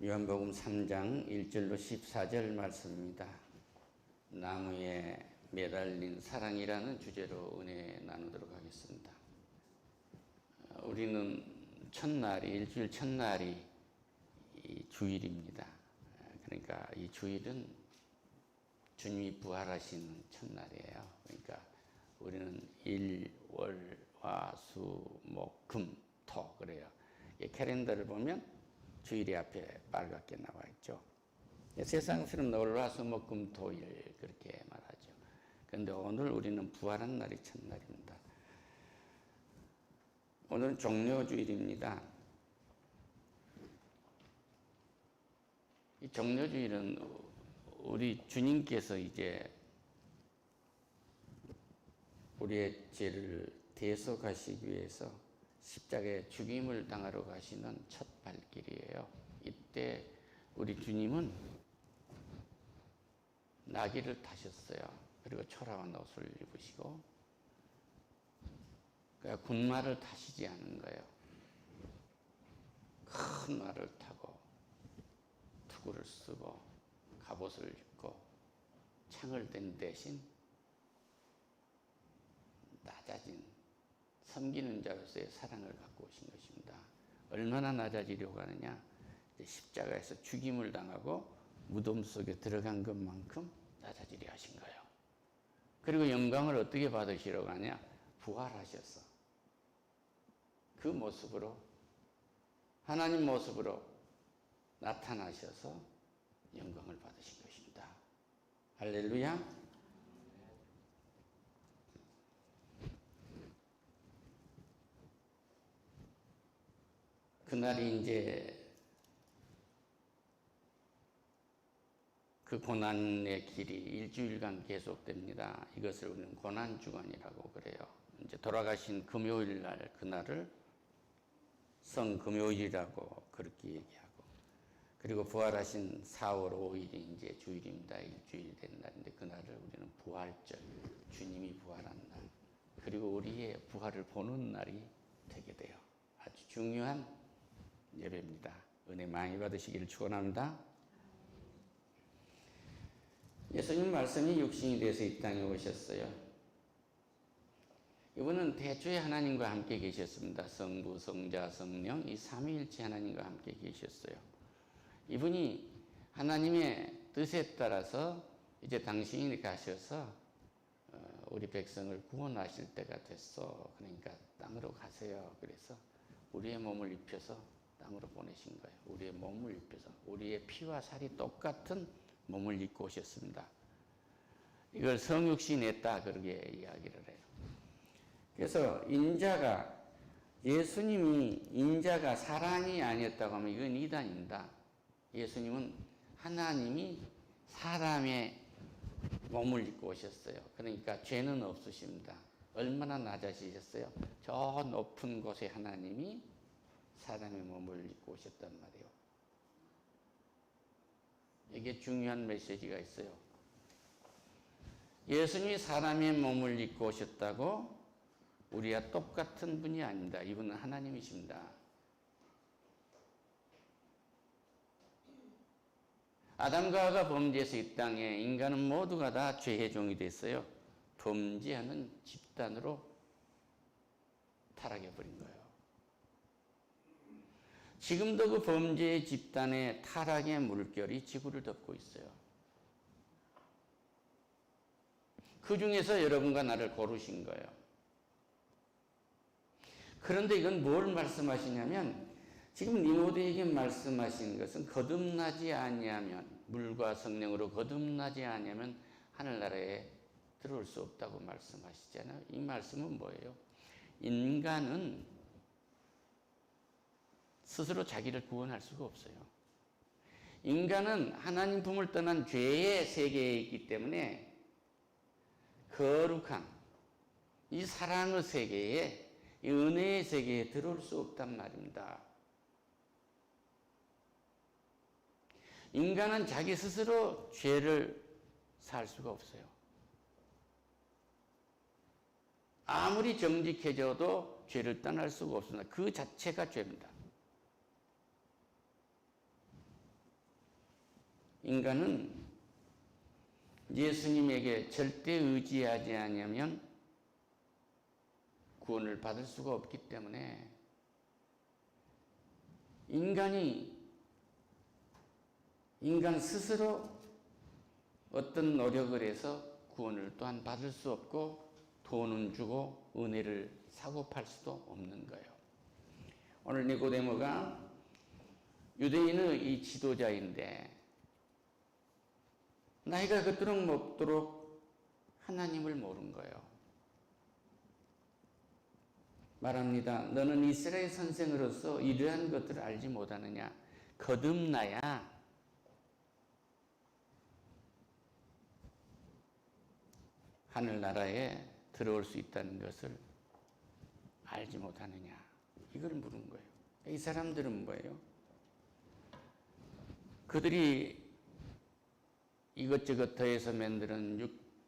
요한복음 3장 1절로 14절 말씀입니다. 나무에 매달린 사랑이라는 주제로 은혜 나누도록 하겠습니다. 우리는 첫날이, 일주일 첫날이 이 주일입니다. 그러니까 이 주일은 주님이 부활하시는 첫날이에요. 그러니까 우리는 일, 월, 화, 수, 목, 금, 토 그래요. 캘린더를 보면 주일이 앞에 빨갛게 나와 있죠. 세상처럼 월, 화, 수, 목, 금, 토, 일 그렇게 말하죠. 그런데 오늘 우리는 부활한 날이 첫날입니다. 오늘은 종려주일입니다. 이 종려주일은 우리 주님께서 이제 우리의 죄를 대속하시기 위해서 십자가에 죽임을 당하러 가시는 첫 발길이에요. 이때 우리 주님은 나귀를 타셨어요. 그리고 초라한 옷을 입으시고, 그러니까 군마를 타시지 않은 거예요. 큰 말을 타고 투구를 쓰고 갑옷을 입고 창을 댄 대신 낮아진 섬기는 자로서의 사랑을 갖고 오신 것입니다. 얼마나 낮아지려고 하느냐? 십자가에서 죽임을 당하고 무덤 속에 들어간 것만큼 낮아지려 하신 거예요. 그리고 영광을 어떻게 받으시려고 하냐? 부활하셔서 그 모습으로, 하나님 모습으로 나타나셔서 영광을 받으신 것입니다. 할렐루야. 그날이 이제 그 고난의 길이 일주일간 계속됩니다. 이것을 우리는 고난주간이라고 그래요. 이제 돌아가신 금요일 날, 그날을 성금요일이라고 그렇게 얘기하고, 그리고 부활하신 4월 5일이 이제 주일입니다. 일주일 된 날인데 그날을 우리는 부활절, 주님이 부활한 날, 그리고 우리의 부활을 보는 날이 되게 돼요. 아주 중요한 예배입니다. 은혜 많이 받으시기를 축원합니다. 예수님 말씀이 육신이 돼서 이 땅에 오셨어요. 이분은 태초에 하나님과 함께 계셨습니다. 성부, 성자, 성령 이 삼위일체 하나님과 함께 계셨어요. 이분이 하나님의 뜻에 따라서 이제 당신이 가셔서 우리 백성을 구원하실 때가 됐어. 그러니까 땅으로 가세요. 그래서 우리의 몸을 입혀서 땅으로 보내신 거예요. 우리의 몸을 입혀서 우리의 피와 살이 똑같은 몸을 입고 오셨습니다. 이걸 성육신 했다 그렇게 이야기를 해요. 그래서 예수님이 인자가 사람이 아니었다고 하면 이건 이단입니다. 예수님은 하나님이 사람의 몸을 입고 오셨어요. 그러니까 죄는 없으십니다. 얼마나 낮아지셨어요? 저 높은 곳에 하나님이 사람의 몸을 입고 오셨단 말이에요. 이게 중요한 메시지가 있어요. 예수님이 사람의 몸을 입고 오셨다고 우리와 똑같은 분이 아닙니다. 이분은 하나님이십니다. 아담과 하와가 범죄해서 이 땅에 인간은 모두가 다 죄의 종이 됐어요. 범죄하는 집단으로 타락해버린 거예요. 지금도 그 범죄의 집단의 타락의 물결이 지구를 덮고 있어요. 그 중에서 여러분과 나를 고르신 거예요. 그런데 이건 뭘 말씀하시냐면, 지금 니모데에게 말씀하신 것은 거듭나지 아니하면, 물과 성령으로 거듭나지 아니하면 하늘나라에 들어올 수 없다고 말씀하시잖아요. 이 말씀은 뭐예요? 인간은 스스로 자기를 구원할 수가 없어요. 인간은 하나님 품을 떠난 죄의 세계에 있기 때문에 거룩한 이 사랑의 세계에, 이 은혜의 세계에 들어올 수 없단 말입니다. 인간은 자기 스스로 죄를 살 수가 없어요. 아무리 정직해져도 죄를 떠날 수가 없습니다. 그 자체가 죄입니다. 인간은 예수님에게 절대 의지하지 않으면 구원을 받을 수가 없기 때문에 인간 스스로 어떤 노력을 해서 구원을 또한 받을 수 없고 돈은 주고 은혜를 사고 팔 수도 없는 거예요. 오늘 니고데모가 유대인의 이 지도자인데 나이가 그토록 먹도록 하나님을 모른 거예요. 말합니다. 너는 이스라엘 선생으로서 이러한 것들을 알지 못하느냐? 거듭나야 하늘나라에 들어올 수 있다는 것을 알지 못하느냐? 이걸 물은 거예요. 이 사람들은 뭐예요? 그들이 이것저것 더해서 만드는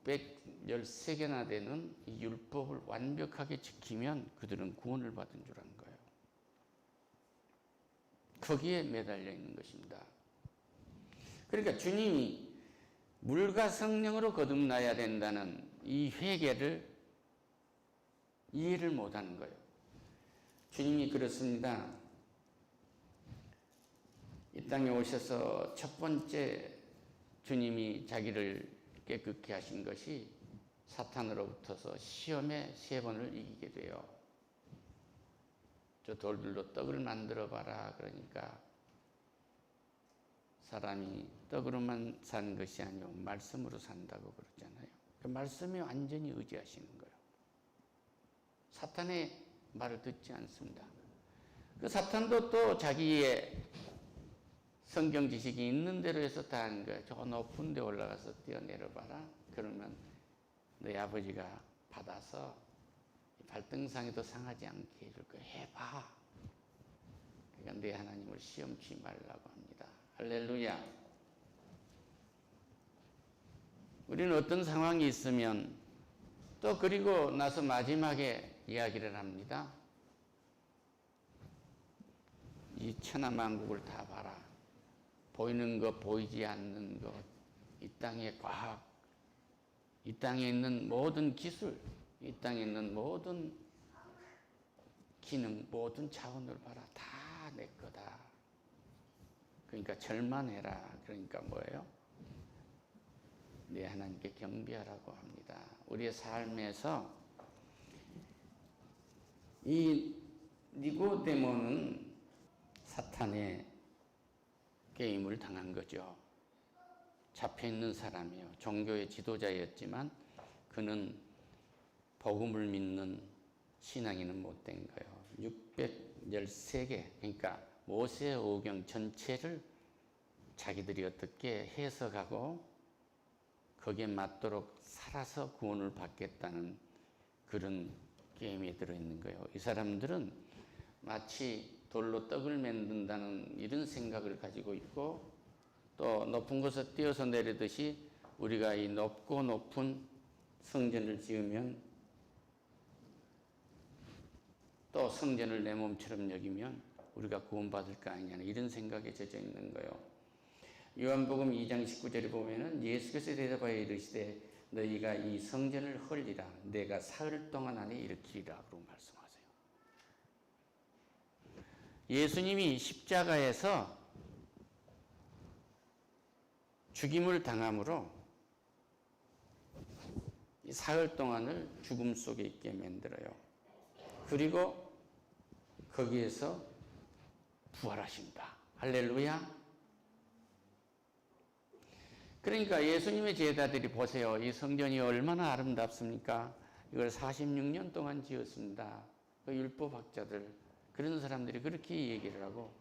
613개나 되는 이 율법을 완벽하게 지키면 그들은 구원을 받은 줄 아는 거예요. 거기에 매달려 있는 것입니다. 그러니까 주님이 물과 성령으로 거듭나야 된다는 이 회개를 이해를 못하는 거예요. 주님이 그렇습니다. 이 땅에 오셔서 첫 번째 주님이 자기를 깨끗게 하신 것이 사탄으로부터서 시험에 3번을 이기게 돼요. 저 돌들로 떡을 만들어 봐라. 그러니까 사람이 떡으로만 사는 것이 아니고 말씀으로 산다고 그러잖아요. 그 말씀에 완전히 의지하시는 거예요. 사탄의 말을 듣지 않습니다. 그 사탄도 또 자기의 성경 지식이 있는 대로 해서 다 하는 거예요. 저 높은 데 올라가서 뛰어내려봐라. 그러면 너희 아버지가 받아서 발등상에도 상하지 않게 해줄 거야. 해봐. 그러니까 내 하나님을 시험치 말라고 합니다. 할렐루야. 우리는 어떤 상황이 있으면 또 그리고 나서 마지막에 이야기를 합니다. 이 천하만국을 다 봐라. 보이는 것, 보이지 않는 것, 이 땅의 과학, 이 땅에 있는 모든 기술, 이 땅에 있는 모든 기능, 모든 차원을 봐라. 다 내 거다. 그러니까 절만해라. 그러니까 뭐예요? 내 하나님께 경배하라고 합니다. 우리의 삶에서 이 니고데모는 사탄의 게임을 당한 거죠. 잡혀있는 사람이에요. 종교의 지도자였지만 그는 복음을 믿는 신앙인은 못된 거예요. 613개, 그러니까 모세 오경 전체를 자기들이 어떻게 해석하고 거기에 맞도록 살아서 구원을 받겠다는 그런 게임에 들어있는 거예요. 이 사람들은 마치 돌로 떡을 만든다는 이런 생각을 가지고 있고 또 높은 곳에 뛰어서 내리듯이 우리가 이 높고 높은 성전을 지으면 또 성전을 내 몸처럼 여기면 우리가 구원받을 거 아니냐는 이런 생각에 젖어 있는 거예요. 요한복음 2장 19절에 보면은 예수께서 대답하여 이르시되 너희가 이 성전을 헐리라 내가 사흘 동안 안에 일으키리라 그러고 말씀하세요. 예수님이 십자가에서 죽임을 당함으로 이 사흘 동안을 죽음 속에 있게 만들어요. 그리고 거기에서 부활하신다. 할렐루야. 그러니까 예수님의 제자들이 보세요. 이 성전이 얼마나 아름답습니까? 이걸 46년 동안 지었습니다. 그 율법학자들 그런 사람들이 그렇게 얘기를 하고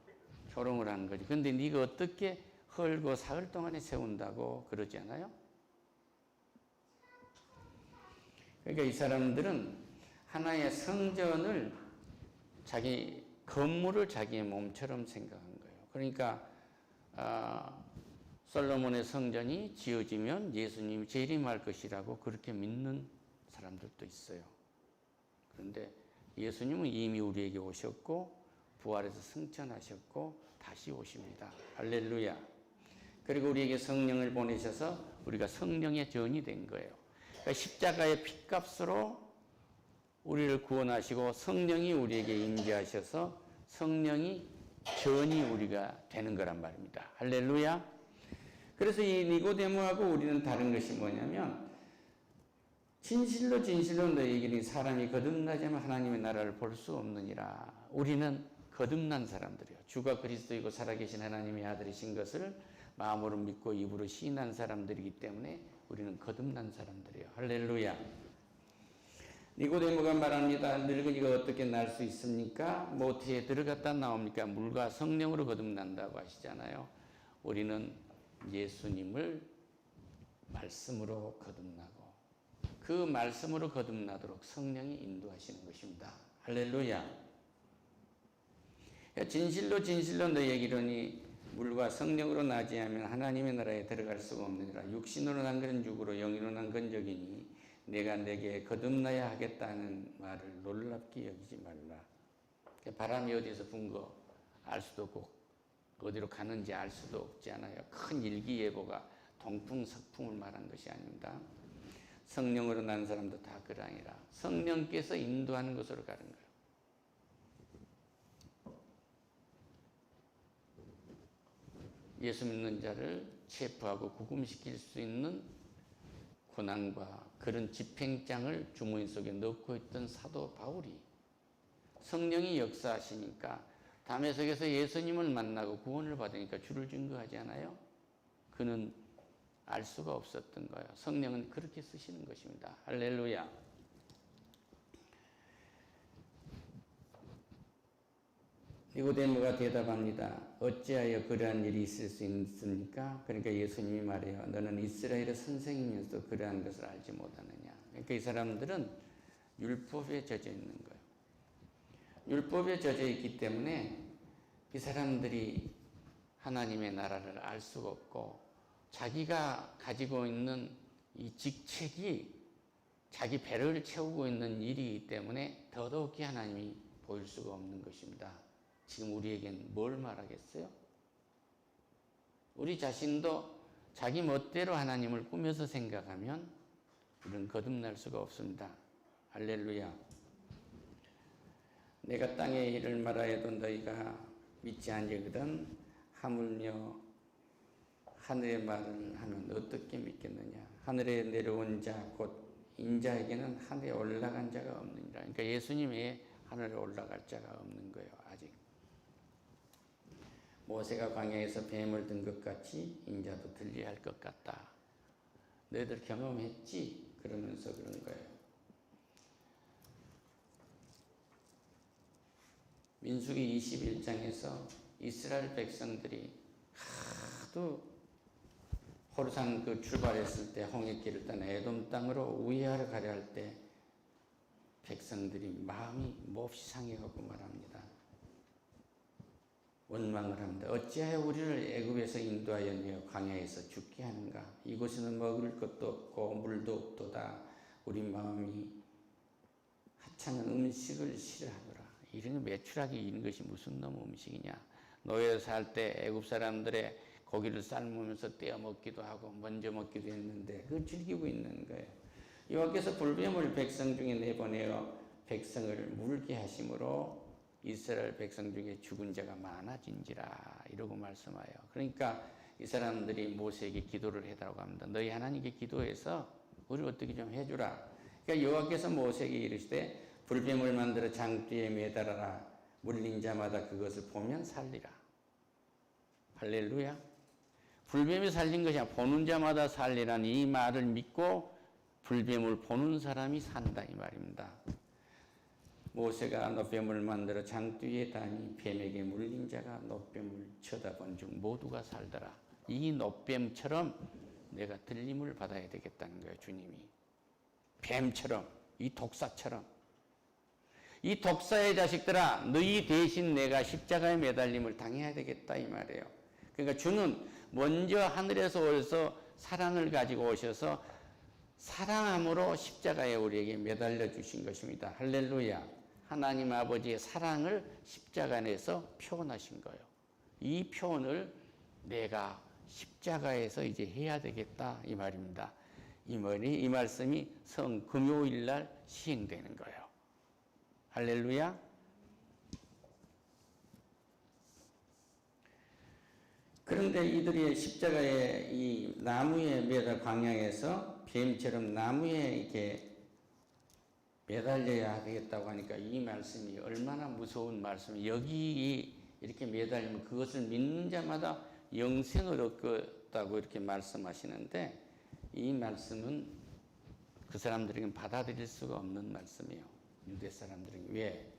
조롱을 하는 거지. 근데 네가 어떻게 헐고 사흘 동안에 세운다고 그러지 않아요? 그러니까 이 사람들은 하나의 성전을 자기 건물을 자기의 몸처럼 생각한 거예요. 그러니까 솔로몬의 성전이 지어지면 예수님이 재림할 것이라고 그렇게 믿는 사람들도 있어요. 그런데 예수님은 이미 우리에게 오셨고 부활해서 승천하셨고 다시 오십니다. 할렐루야. 그리고 우리에게 성령을 보내셔서 우리가 성령의 전이 된 거예요. 그러니까 십자가의 핏값으로 우리를 구원하시고 성령이 우리에게 임재하셔서 성령이 전이 우리가 되는 거란 말입니다. 할렐루야. 그래서 이 니고데모하고 우리는 다른 것이 뭐냐면 진실로 너희에게는 사람이 거듭나자면 하나님의 나라를 볼 수 없느니라. 우리는 거듭난 사람들이요. 주가 그리스도이고 살아계신 하나님의 아들이신 것을 마음으로 믿고 입으로 시인한 사람들이기 때문에 우리는 거듭난 사람들이에요. 할렐루야. 니고데모가 말합니다. 늙은이가 어떻게 날 수 있습니까? 모태에 들어갔다 나옵니까? 물과 성령으로 거듭난다고 하시잖아요. 우리는 예수님을 말씀으로 거듭나고 그 말씀으로 거듭나도록 성령이 인도하시는 것입니다. 할렐루야. 진실로 너희에게 이르노니 물과 성령으로 나지 않으면 하나님의 나라에 들어갈 수가 없느니라. 육신으로 난 건 육으로 영으로 난 건 영이니 내가 내게 거듭나야 하겠다는 말을 놀랍게 여기지 말라. 바람이 어디서 분 거 알 수도 없고 어디로 가는지 알 수도 없지 않아요. 큰 일기예보가 동풍 석풍을 말한 것이 아닙니다. 성령으로 난 사람도 다 그러하니라. 성령께서 인도하는 곳으로 가는 거예요. 예수 믿는 자를 체포하고 구금시킬 수 있는 고난과 그런 집행장을 주머니 속에 넣고 있던 사도 바울이 성령이 역사하시니까 담에색에서 예수님을 만나고 구원을 받으니까 주를 증거하지 않아요? 그는 알 수가 없었던 거예요. 성령은 그렇게 쓰시는 것입니다. 할렐루야. 니고데모가 대답합니다. 어찌하여 그러한 일이 있을 수 있습니까? 그러니까 예수님이 말해요. 너는 이스라엘의 선생이면서도 그러한 것을 알지 못하느냐. 그러니까 이 사람들은 율법에 젖어 있는 거예요. 율법에 젖어 있기 때문에 이 사람들이 하나님의 나라를 알 수가 없고 자기가 가지고 있는 이 직책이 자기 배를 채우고 있는 일이기 때문에 더더욱이 하나님이 보일 수가 없는 것입니다. 지금 우리에겐 뭘 말하겠어요? 우리 자신도 자기 멋대로 하나님을 꾸며서 생각하면 우리는 거듭날 수가 없습니다. 할렐루야. 내가 땅의 일을 말하여도 너희가 믿지 아니거든 하물며 하늘의 말을 하면 어떻게 믿겠느냐. 하늘에 내려온 자 곧 인자에게는 하늘에 올라간 자가 없느니라. 그러니까 예수님 외에 하늘에 올라갈 자가 없는 거예요. 아직. 모세가 광야에서 뱀을 든 것 같이 인자도 들려야 할 것 같다. 너희들 경험했지? 그러면서 그런 거예요. 민수기 21장에서 이스라엘 백성들이 하도 호르산 그 출발했을 때 홍해길을 떠나 에돔 땅으로 우회하러 가려 할 때 백성들이 마음이 몹시 상해가고 말합니다. 원망을 합니다. 어찌하여 우리를 애굽에서 인도하여 내어 광야에서 죽게 하는가? 이곳에는 먹을 것도 없고 물도 없도다. 우리 마음이 하찮은 음식을 싫어하노라. 이런 매출하기 이런 것이 무슨 놈 음식이냐? 노예로 살 때 애굽 사람들의 고기를 삶으면서 떼어 먹기도 하고 먼저 먹기도 했는데 그걸 즐기고 있는 거예요. 여호와께서 불뱀을 백성 중에 내보내어 백성을 물게 하심으로 이스라엘 백성 중에 죽은 자가 많아진지라 이러고 말씀하여. 그러니까 이 사람들이 모세에게 기도를 해달라고 합니다. 너희 하나님께 기도해서 우리를 어떻게 좀 해주라. 그러니까 여호와께서 모세에게 이르시되 불뱀을 만들어 장뒤에 매달아라. 물린 자마다 그것을 보면 살리라. 할렐루야. 불뱀이 살린 것이 아니라 보는 자마다 살리라는 이 말을 믿고 불뱀을 보는 사람이 산다 이 말입니다. 모세가 노뱀을 만들어 장뒤에 다니 뱀에게 물린 자가 노뱀을 쳐다본 중 모두가 살더라. 이 노뱀처럼 내가 들림을 받아야 되겠다는 거예요. 주님이. 뱀처럼, 이 독사처럼. 이 독사의 자식들아, 너희 대신 내가 십자가에 매달림을 당해야 되겠다 이 말이에요. 그러니까 주는 먼저 하늘에서 오셔서 사랑을 가지고 오셔서 사랑함으로 십자가에 우리에게 매달려 주신 것입니다. 할렐루야. 하나님 아버지의 사랑을 십자가 안에서 표현하신 거예요. 이 표현을 내가 십자가에서 이제 해야 되겠다 이 말입니다. 이 말씀이 금요일 날 시행되는 거예요. 할렐루야. 그런데 이들이 십자가에 이 나무에 매달 광야에서 뱀처럼 나무에 이렇게 매달려야 되겠다고 하니까 이 말씀이 얼마나 무서운 말씀이, 여기 이렇게 매달리면 그것을 믿는 자마다 영생을 얻겠다고 이렇게 말씀하시는데, 이 말씀은 그 사람들에게는 받아들일 수가 없는 말씀이에요. 유대 사람들에게. 왜?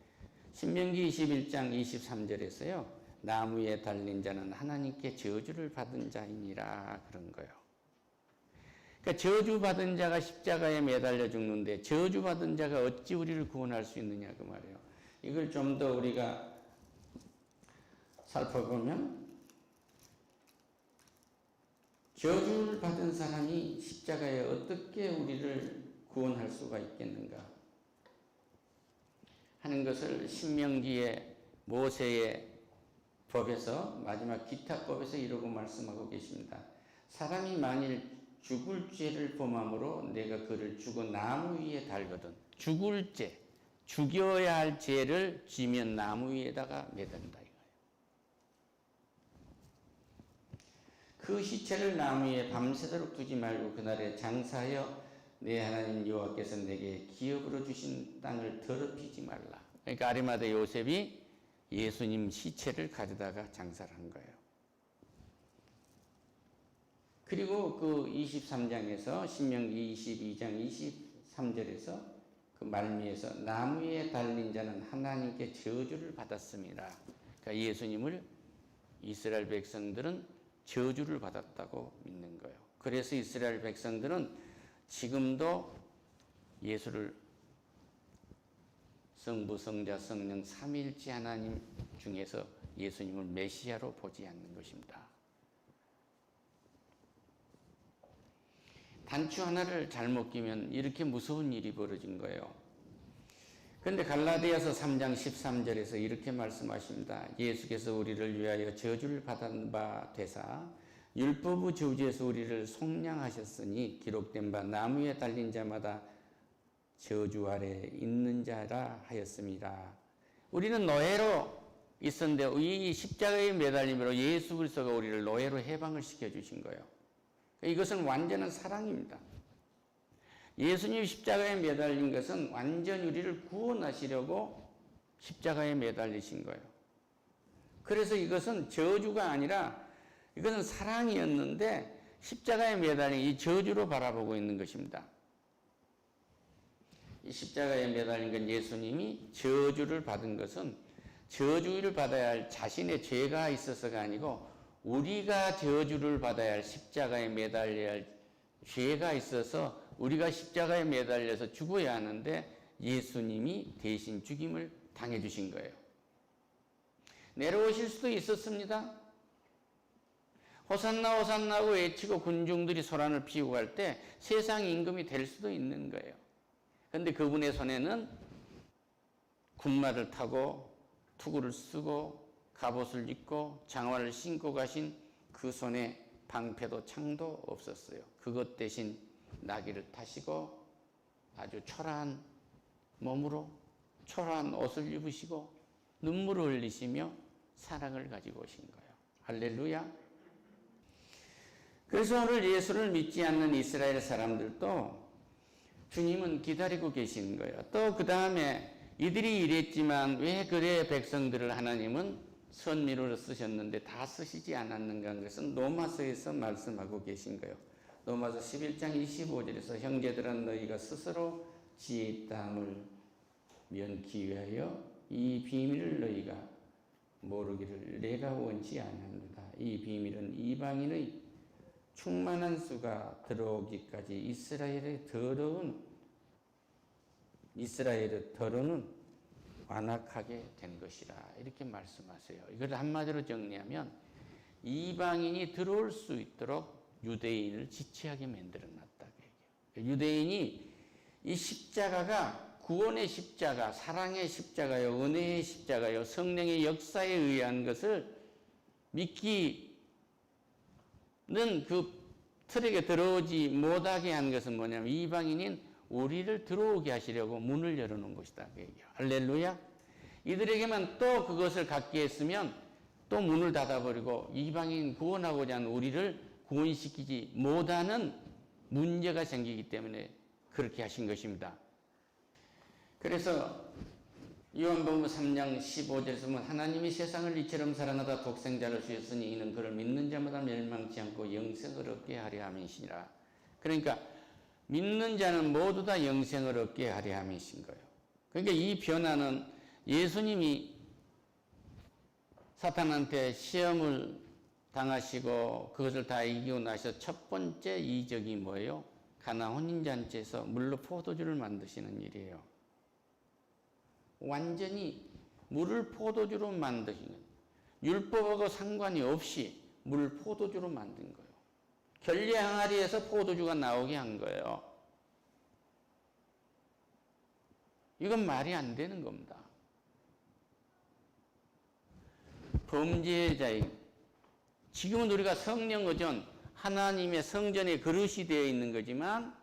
신명기 21장 23절에서요. 나무에 달린 자는 하나님께 저주를 받은 자이니라 그런 거예요. 그러니까 저주받은 자가 십자가에 매달려 죽는데 저주받은 자가 어찌 우리를 구원할 수 있느냐 그 말이에요. 이걸 좀 더 우리가 살펴보면, 저주를 받은 사람이 십자가에 어떻게 우리를 구원할 수가 있겠는가 하는 것을 신명기의 모세의 법에서, 마지막 기타법에서 이러고 말씀하고 계십니다. 사람이 만일 죽을 죄를 범함으로 내가 그를 죽어 나무 위에 달거든. 죽을 죄, 죽여야 할 죄를 지면 나무 위에다가 매든다 이거예요. 그 시체를 나무 위에 밤새도록 두지 말고 그날에 장사하여 내 하나님 여호와께서 내게 기업으로 주신 땅을 더럽히지 말라. 그러니까 아리마대 요셉이 예수님 시체를 가져다가 장사를 한 거예요. 그리고 그 23장에서 신명기 22장 23절에서 그 말미에서 나무 위에 달린 자는 하나님께 저주를 받았습니다. 그러니까 예수님을 이스라엘 백성들은 저주를 받았다고 믿는 거예요. 그래서 이스라엘 백성들은 지금도 예수를 성부, 성자, 성령 삼위일체 하나님 중에서 예수님을 메시아로 보지 않는 것입니다. 단추 하나를 잘못 끼면 이렇게 무서운 일이 벌어진 거예요. 그런데 갈라디아서 3장 13절에서 이렇게 말씀하십니다. 예수께서 우리를 위하여 저주를 받은 바 되사 율법의 저주에서 우리를 속량하셨으니 기록된 바 나무에 달린 자마다 저주 아래 있는 자라 하였습니다. 우리는 노예로 있었는데 이 십자가에 매달림으로 예수 그리스도가 우리를 노예로 해방을 시켜주신 거예요. 이것은 완전한 사랑입니다. 예수님 십자가에 매달린 것은 완전히 우리를 구원하시려고 십자가에 매달리신 거예요. 그래서 이것은 저주가 아니라 이것은 사랑이었는데 십자가에 매달린 이 저주로 바라보고 있는 것입니다. 이 십자가에 매달린 건 예수님이 저주를 받은 것은 저주를 받아야 할 자신의 죄가 있어서가 아니고 우리가 저주를 받아야 할 십자가에 매달려야 할 죄가 있어서 우리가 십자가에 매달려서 죽어야 하는데 예수님이 대신 죽임을 당해 주신 거예요. 내려오실 수도 있었습니다. 호산나 호산나 하고 외치고 군중들이 소란을 피우고 갈 때 세상 임금이 될 수도 있는 거예요. 그런데 그분의 손에는 군마를 타고 투구를 쓰고 갑옷을 입고 장화를 신고 가신 그 손에 방패도 창도 없었어요. 그것 대신 나귀를 타시고 아주 초라한 몸으로 초라한 옷을 입으시고 눈물을 흘리시며 사랑을 가지고 오신 거예요. 할렐루야. 그래서 오늘 예수를 믿지 않는 이스라엘 사람들도 주님은 기다리고 계시는 거예요. 또 그 다음에 이들이 이랬지만 왜 그의 백성들을 하나님은 선미로 쓰셨는데 다 쓰시지 않았는가 하는 것은 로마서에서 말씀하고 계신 거예요. 로마서 11장 25절에서 형제들은 너희가 스스로 지혜의 땀을 면기 위하여 이 비밀을 너희가 모르기를 내가 원치 않는다. 이 비밀은 이방인의 충만한 수가 들어오기까지 이스라엘의 더러는 완악하게 된 것이라 이렇게 말씀하세요. 이걸 한마디로 정리하면 이방인이 들어올 수 있도록 유대인을 지체하게 만들어놨다. 유대인이 이 십자가가 구원의 십자가, 사랑의 십자가요, 은혜의 십자가요, 성령의 역사에 의한 것을 믿기 그 틀에게 들어오지 못하게 한 것은 뭐냐면 이방인인 우리를 들어오게 하시려고 문을 열어놓은 것이다. 그 얘기예요. 할렐루야. 이들에게만 또 그것을 갖게 했으면 또 문을 닫아버리고 이방인 구원하고자 하는 우리를 구원시키지 못하는 문제가 생기기 때문에 그렇게 하신 것입니다. 그래서 요한복음 3장 15절에서 보면 하나님이 세상을 이처럼 사랑하다 독생자를 주셨으니 이는 그를 믿는 자마다 멸망치 않고 영생을 얻게 하려 함이시니라. 그러니까 믿는 자는 모두 다 영생을 얻게 하려 함이신 거예요. 그러니까 이 변화는 예수님이 사탄한테 시험을 당하시고 그것을 다 이기고 나서 첫 번째 이적이 뭐예요? 가나 혼인잔치에서 물로 포도주를 만드시는 일이에요. 완전히 물을 포도주로 만드신 거예요. 율법하고 상관이 없이 물을 포도주로 만든 거예요. 결례 항아리에서 포도주가 나오게 한 거예요. 이건 말이 안 되는 겁니다. 범죄자의 지금은 우리가 성령 의존 하나님의 성전의 그릇이 되어 있는 거지만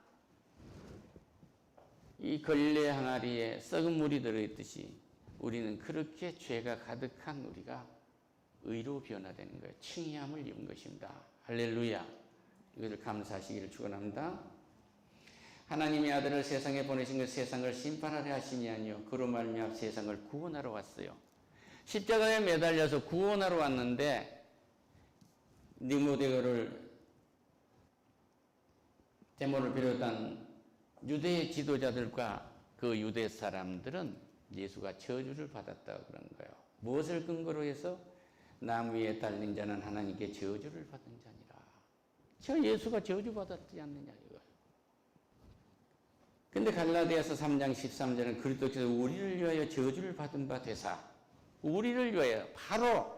이 걸레 항아리에 썩은 물이 들어있듯이 우리는 그렇게 죄가 가득한 우리가 의로 변화되는 거예요. 칭의함을 입은 것입니다. 할렐루야. 이것을 감사하시기를 축원합니다. 하나님의 아들을 세상에 보내신 것 세상을 심판하려 하심이 아니요 그로 말미암아 세상을 구원하러 왔어요. 십자가에 매달려서 구원하러 왔는데 니고데모를 데모를 비롯한 유대의 지도자들과 그 유대 사람들은 예수가 저주를 받았다고 그런 거예요. 무엇을 근거로 해서 나무 위에 달린 자는 하나님께 저주를 받은 자니라. 저 예수가 저주받았지 않느냐 이거예요. 근데 갈라디아서 3장 13절은 그리스도께서 우리를 위하여 저주를 받은 바 되사 우리를 위하여 바로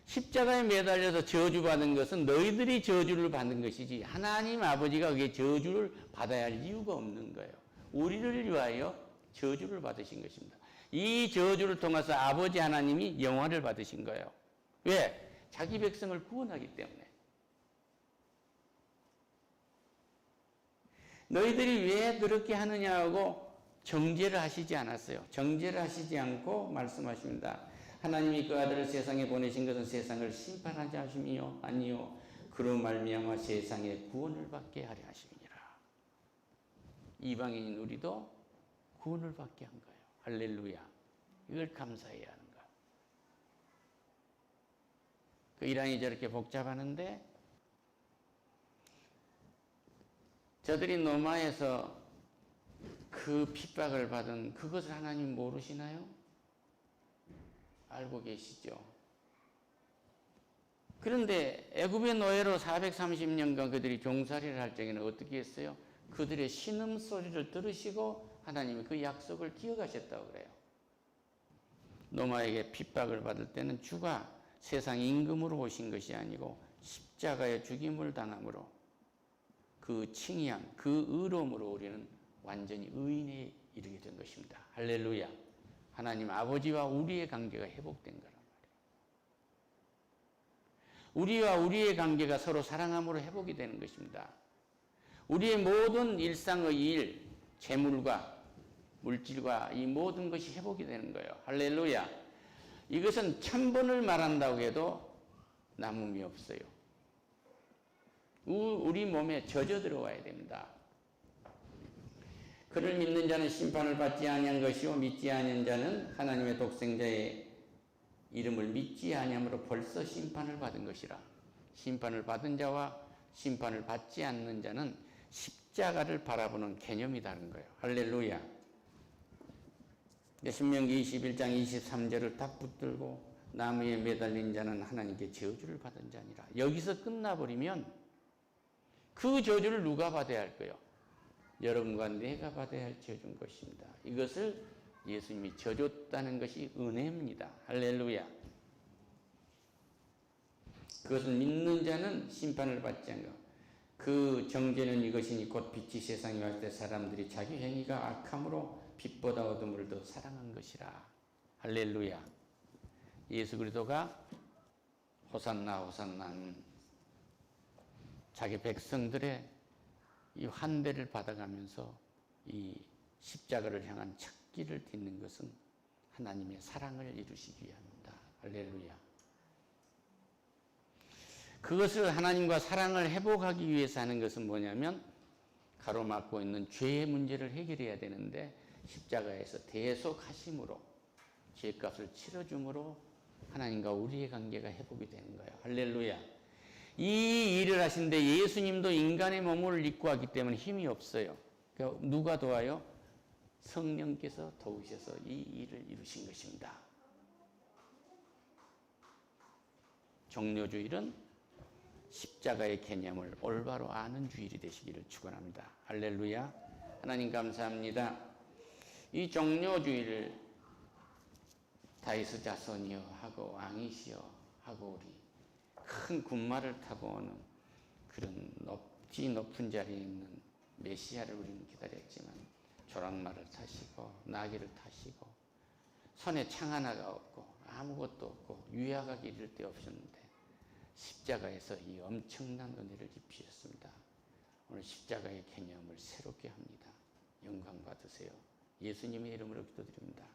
십자가에 매달려서 저주받은 것은 너희들이 저주를 받는 것이지 하나님 아버지가 그게 저주를 받아야 할 이유가 없는 거예요. 우리를 위하여 저주를 받으신 것입니다. 이 저주를 통해서 아버지 하나님이 영화를 받으신 거예요. 왜? 자기 백성을 구원하기 때문에. 너희들이 왜 그렇게 하느냐고 정죄를 하시지 않았어요. 정죄를 하시지 않고 말씀하십니다. 하나님이 그 아들을 세상에 보내신 것은 세상을 심판하지 하심이요 아니요 그로 말미암아 세상에 구원을 받게 하려 하심이니라. 이방인인 우리도 구원을 받게 한 거예요. 할렐루야. 이걸 감사해야 하는 거예요. 그 이란이 저렇게 복잡하는데 저들이 로마에서 그 핍박을 받은 그것을 하나님 모르시나요? 알고 계시죠. 그런데 애굽의 노예로 430년간 그들이 종살이를 할 적에는 어떻게 했어요? 그들의 신음소리를 들으시고 하나님이 그 약속을 기억하셨다고 그래요. 로마에게 핍박을 받을 때는 주가 세상 임금으로 오신 것이 아니고 십자가의 죽임을 당함으로 그 칭의함, 그 의로움으로 우리는 완전히 의인에 이르게 된 것입니다. 할렐루야. 하나님 아버지와 우리의 관계가 회복된 거란 말이에요. 우리와 우리의 관계가 서로 사랑함으로 회복이 되는 것입니다. 우리의 모든 일상의 일, 재물과 물질과 이 모든 것이 회복이 되는 거예요. 할렐루야. 이것은 1000번을 말한다고 해도 남음이 없어요. 우리 몸에 젖어 들어와야 됩니다. 그를 믿는 자는 심판을 받지 아니한 것이요 믿지 아니한 자는 하나님의 독생자의 이름을 믿지 아니함으로 벌써 심판을 받은 것이라. 심판을 받은 자와 심판을 받지 않는 자는 십자가를 바라보는 개념이 다른 거예요. 할렐루야. 신명기 21장 23절을 딱 붙들고 나무에 매달린 자는 하나님께 저주를 받은 자니라. 여기서 끝나버리면 그 저주를 누가 받아야 할 거예요? 여러분과 내가 받아야 할 저주인 것입니다. 이것을 예수님이 져줬다는 것이 은혜입니다. 할렐루야. 그것을 믿는 자는 심판을 받지 않고 그 정죄는 이것이니 곧 빛이 세상에 왔을 때 사람들이 자기 행위가 악함으로 빛보다 어둠을 더 사랑한 것이라. 할렐루야. 예수 그리스도가 호산나 호산나 자기 백성들의 이 환대를 받아가면서 이 십자가를 향한 척기를 딛는 것은 하나님의 사랑을 이루시기 위함입니다. 할렐루야. 그것을 하나님과 사랑을 회복하기 위해서 하는 것은 뭐냐면 가로막고 있는 죄의 문제를 해결해야 되는데 십자가에서 대속하심으로 죄값을 치러줌으로 하나님과 우리의 관계가 회복이 되는 거예요. 할렐루야. 이 일을 하시는데 예수님도 인간의 몸을 입고 하기 때문에 힘이 없어요. 그러니까 누가 도와요? 성령께서 도우셔서 이 일을 이루신 것입니다. 종료주일은 십자가의 개념을 올바로 아는 주일이 되시기를 축원합니다. 할렐루야. 하나님 감사합니다. 이 종료주일을 다윗의 자손이여 하고 왕이시여 하고 우리 큰 군마를 타고 오는 그런 높은 자리에 있는 메시아를 우리는 기다렸지만 조랑말을 타시고 나귀를 타시고 손에 창 하나가 없고 아무것도 없고 유야가 기를 데 없었는데 십자가에서 이 엄청난 은혜를 입히셨습니다. 오늘 십자가의 개념을 새롭게 합니다. 영광 받으세요. 예수님의 이름으로 기도드립니다.